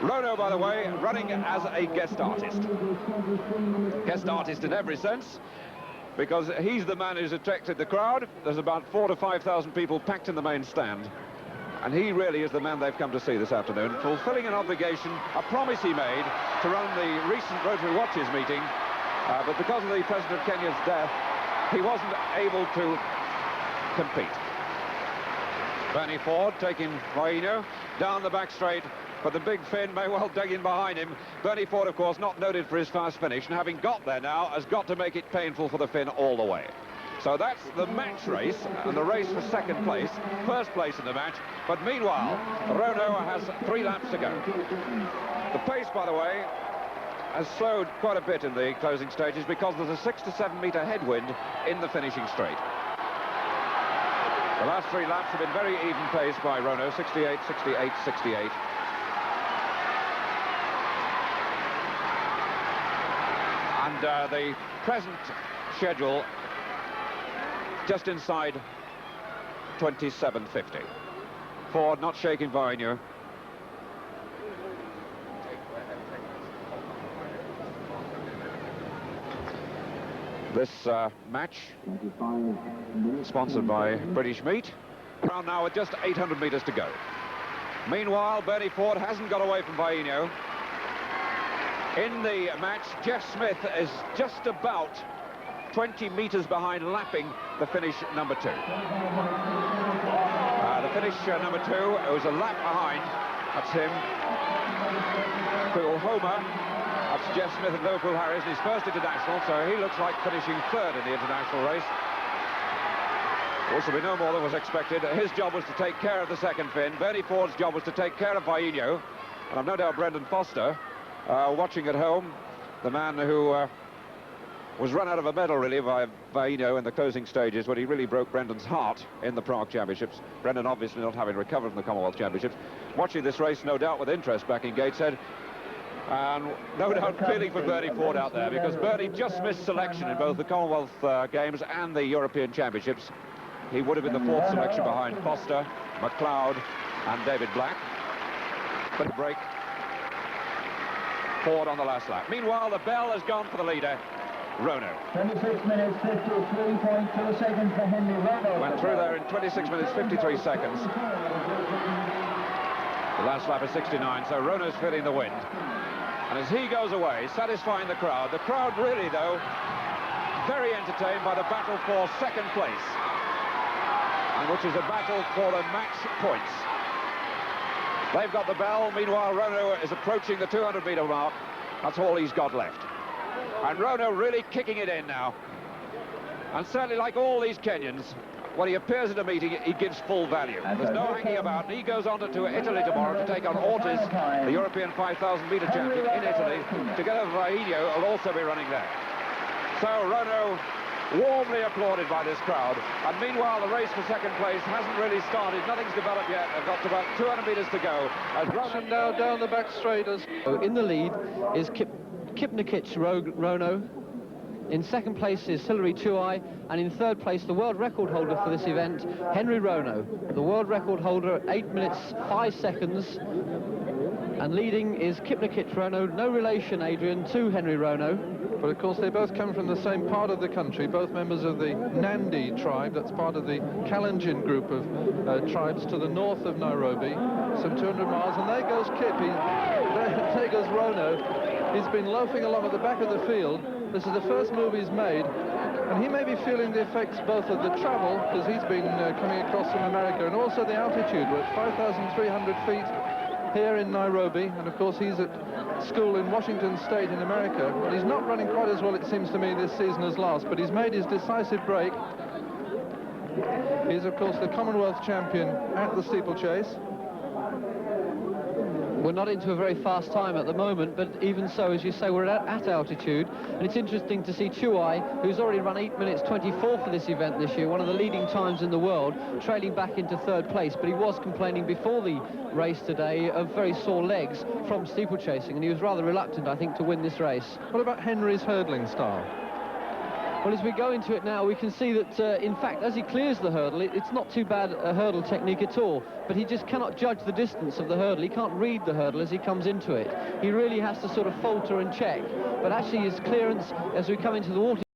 Rono, by the way, running as a guest artist. Guest artist in every sense, because he's the man who's attracted the crowd. There's about 4,000 to 5,000 people packed in the main stand. And he really is the man they've come to see this afternoon, fulfilling an obligation, a promise he made to run the recent Rotary Watches meeting. But because of the President of Kenya's death, he wasn't able to compete. Bernie Ford taking Vaino down the back straight, but the big Finn may well dig in behind him. Bernie Ford, of course, not noted for his fast finish, and having got there now, has got to make it painful for the Finn all the way. So that's the match race, and the race for second place, first place in the match. But meanwhile, Rono has 3 laps to go. The pace, by the way, has slowed quite a bit in the closing stages because there's a 6 to 7 metre headwind in the finishing straight. The last 3 laps have been very even paced by Rono, 68, 68, 68. And the present schedule just inside 27.50. Ford not shaking Vaino. This match sponsored by British Meat. Around now with just 800 metres to go. Meanwhile, Bernie Ford hasn't got away from Vaino. In the match, Jeff Smith is just about 20 metres behind, lapping the finish number 2. The finish number 2, it was a lap behind. That's him. Phil Homer. That's Jeff Smith and Liverpool Harris, his first international, so he looks like finishing 3rd in the international race. This will be no more than was expected. His job was to take care of the second Finn. Bernie Ford's job was to take care of Vaino. And I've no doubt Brendan Foster, watching at home, the man who was run out of a medal, really, by Vaino in the closing stages when he really broke Brendan's heart in the Prague Championships. Brendan obviously not having recovered from the Commonwealth Championships. Watching this race, no doubt, with interest back in Gateshead. And no doubt feeling for Bernie Ford out there, because Bernie just missed selection in both the Commonwealth Games and the European Championships. He would have been the 4th selection behind Foster, McLeod and David Black. But break. Ford on the last lap. Meanwhile, the bell has gone for the leader, Rono. 26 minutes, 53.2 seconds for Henry Rono. Went through there in 26 minutes, 53 seconds. The last lap is 69, so Rono's feeling the wind. And as he goes away, satisfying the crowd really, though, very entertained by the battle for second place, and which is a battle for the match points. They've got the bell. Meanwhile, Rono is approaching the 200-metre mark. That's all he's got left. And Rono really kicking it in now. And certainly, like all these Kenyans, when he appears at a meeting, he gives full value. There's no hanging about, and he goes on to Italy tomorrow to take on Ortiz, the European 5,000-metre champion in Italy. Together, Vaino will also be running there. So Rono warmly applauded by this crowd. And meanwhile, the race for second place hasn't really started. Nothing's developed yet. They've got about 200 metres to go. As Rono now down the back straight. In the lead is Kipnikich Rono. In second place is Hilary Tuai, and in third place, the world record holder for this event, Henry Rono. The world record holder at 8 minutes 5 seconds, and leading is Kipnikich Rono, no relation, Adrian, to Henry Rono. But of course they both come from the same part of the country, both members of the Nandi tribe. That's part of the Kalenjin group of tribes to the north of Nairobi, some 200 miles, and there goes Kip. There goes Rono. He's been loafing along at the back of the field. This is the first move he's made, and he may be feeling the effects both of the travel, because he's been coming across from America, and also the altitude. We're at 5,300 feet here in Nairobi, and of course he's at school in Washington State in America. And he's not running quite as well, it seems to me, this season as last, but he's made his decisive break. He's, of course, the Commonwealth champion at the steeplechase. We're not into a very fast time at the moment, but even so, as you say, we're at altitude. And it's interesting to see Tuai, who's already run 8 minutes 24 for this event this year, one of the leading times in the world, trailing back into third place. But he was complaining before the race today of very sore legs from steeplechasing, and he was rather reluctant, I think, to win this race. What about Henry's hurdling style? Well, as we go into it now, we can see that, in fact, as he clears the hurdle, it's not too bad a hurdle technique at all, but he just cannot judge the distance of the hurdle. He can't read the hurdle as he comes into it. He really has to sort of falter and check, but actually his clearance as we come into the water